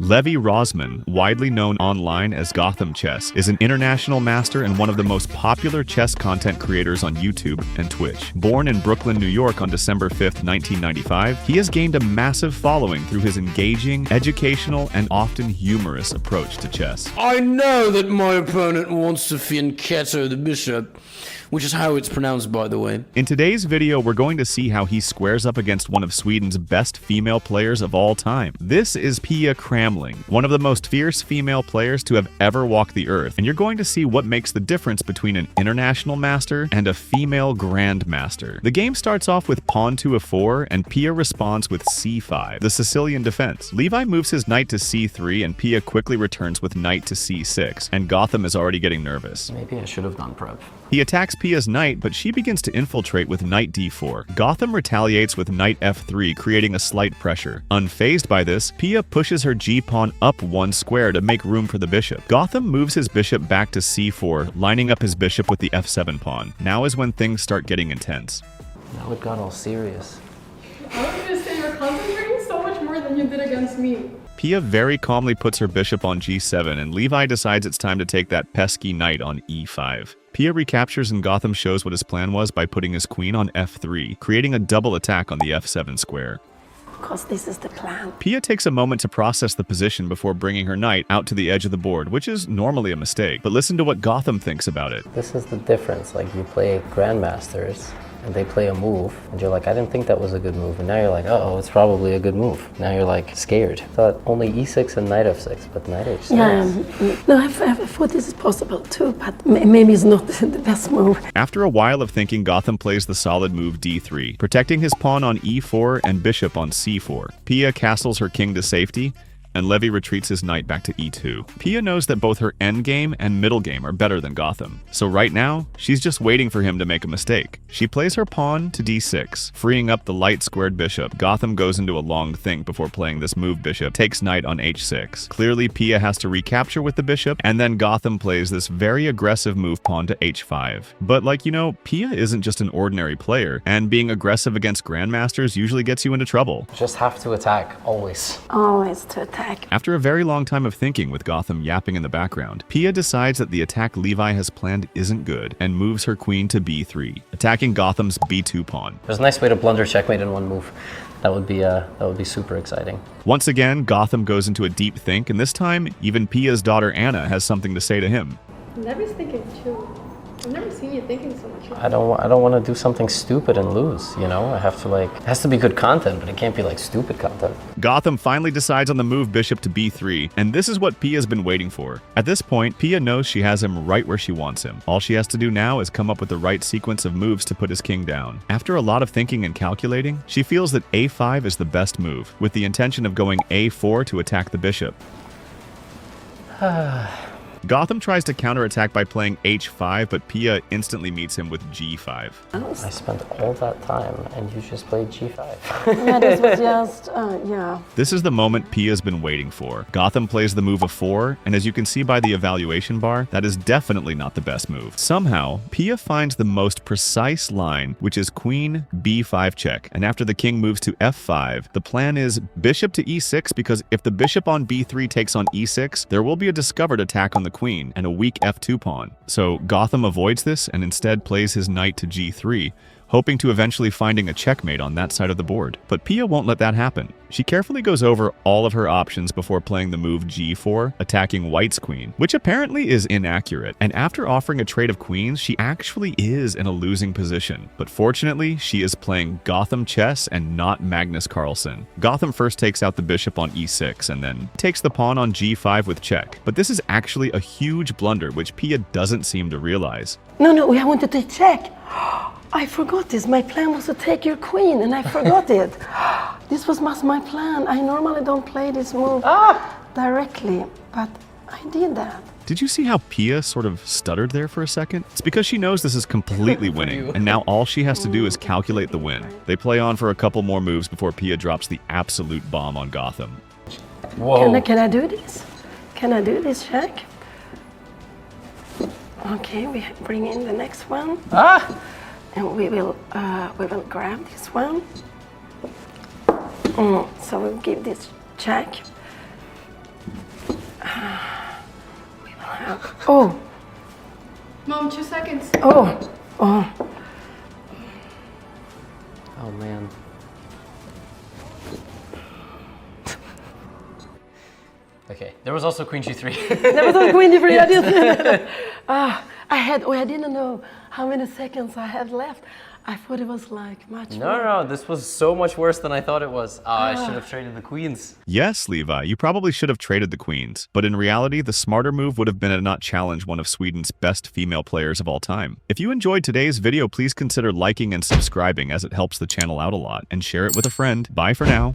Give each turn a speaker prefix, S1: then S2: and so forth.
S1: Levi Rosman, widely known online as GothamChess, is an international master and one of the most popular chess content creators on YouTube and Twitch. Born in Brooklyn, New York on December 5, 1995, he has gained a massive following through his engaging, educational, and often humorous approach to chess.
S2: I know that my opponent wants to fianchetto the bishop, which is how it's pronounced, by the way.
S1: In today's video, we're going to see how he squares up against one of Sweden's best female players of all time. This is Pia Kramling, one of the most fierce female players to have ever walked the earth, and you're going to see what makes the difference between an international master and a female grandmaster. The game starts off with pawn to a4, and Pia responds with c5, the Sicilian defense. Levi moves his knight to c3, and Pia quickly returns with knight to c6, and Gotham is already getting nervous.
S3: Maybe I should have done prep.
S1: He attacks Pia's knight, but she begins to infiltrate with knight d4. Gotham retaliates with knight f3, creating a slight pressure. Unfazed by this, Pia pushes her g-pawn up one square to make room for the bishop. Gotham moves his bishop back to c4, lining up his bishop with the f7 pawn. Now is when things start getting intense.
S3: Now it got all serious.
S4: I was gonna say you're concentrating so much more than you did against me.
S1: Pia very calmly puts her bishop on g7, and Levi decides it's time to take that pesky knight on e5. Pia recaptures, and Gotham shows what his plan was by putting his queen on f3, creating a double attack on the f7 square.
S5: Because this is the plan.
S1: Pia takes a moment to process the position before bringing her knight out to the edge of the board, which is normally a mistake, but listen to what Gotham thinks about it.
S3: This is the difference. Like, you play grandmasters and they play a move and you're like, I didn't think that was a good move, and now you're like, uh-oh, it's probably a good move. Now you're like scared. Thought only e6 and knight f6, but knight h6.
S5: Yeah, no, I thought this is possible too, but maybe it's not the best move.
S1: After a while of thinking, Gotham plays the solid move d3, protecting his pawn on e4 and bishop on c4. Pia castles her king to safety, and Levi retreats his knight back to e2. Pia knows that both her endgame and middle game are better than Gotham, so right now, she's just waiting for him to make a mistake. She plays her pawn to d6, freeing up the light squared bishop. Gotham goes into a long think before playing this move bishop, takes knight on h6. Clearly, Pia has to recapture with the bishop, and then Gotham plays this very aggressive move pawn to h5. But like, you know, Pia isn't just an ordinary player, and being aggressive against grandmasters usually gets you into trouble.
S3: Just have to attack, always.
S5: Always to attack.
S1: After a very long time of thinking with Gotham yapping in the background, Pia decides that the attack Levi has planned isn't good and moves her queen to b3, attacking Gotham's b2 pawn.
S3: There's a nice way to blunder checkmate in one move. That would be super exciting.
S1: Once again, Gotham goes into a deep think, and this time, even Pia's daughter Anna has something to say to him.
S4: Levi's thinking too. I've never seen you thinking so much.
S3: I don't want to do something stupid and lose, you know? I have to, like, it has to be good content, but it can't be like stupid content.
S1: Gotham finally decides on the move bishop to b3, and this is what Pia's been waiting for. At this point, Pia knows she has him right where she wants him. All she has to do now is come up with the right sequence of moves to put his king down. After a lot of thinking and calculating, she feels that a5 is the best move, with the intention of going a4 to attack the bishop. Gotham tries to counterattack by playing h5, but Pia instantly meets him with g5.
S3: I spent all that time and you just played g5.
S5: Yeah, this was just, yeah.
S1: This is the moment Pia's been waiting for. Gotham plays the move of 4, and as you can see by the evaluation bar, that is definitely not the best move. Somehow, Pia finds the most precise line, which is queen b5 check, and after the king moves to f5, the plan is bishop to e6, because if the bishop on b3 takes on e6, there will be a discovered attack on the queen and a weak f2 pawn. So Gotham avoids this and instead plays his knight to g3, hoping to eventually finding a checkmate on that side of the board. But Pia won't let that happen. She carefully goes over all of her options before playing the move g4, attacking white's queen, which apparently is inaccurate. And after offering a trade of queens, she actually is in a losing position. But fortunately, she is playing Gotham chess and not Magnus Carlsen. Gotham first takes out the bishop on e6 and then takes the pawn on g5 with check. But this is actually a huge blunder, which Pia doesn't seem to realize.
S5: No, I wanted to check. I forgot this. My plan was to take your queen, and I forgot it. This was my plan. I normally don't play this move directly, but I did that.
S1: Did you see how Pia sort of stuttered there for a second? It's because she knows this is completely winning, and now all she has to do is calculate the win. They play on for a couple more moves before Pia drops the absolute bomb on Gotham.
S3: Whoa.
S5: Can I do this? Can I do this check? Okay, we bring in the next one. And we will grab this one. So we'll give this check. Oh,
S4: Mom, 2 seconds.
S5: oh, oh.
S3: Oh man. Okay, there was also queen g3.
S5: That was on Queen D3. I didn't. I didn't know how many seconds I had left. I thought it was like much more.
S3: No, this was so much worse than I thought it was. I should have traded the queens.
S1: Yes, Levi, you probably should have traded the queens, but in reality, the smarter move would have been to not challenge one of Sweden's best female players of all time. If you enjoyed today's video, please consider liking and subscribing as it helps the channel out a lot, and share it with a friend. Bye for now.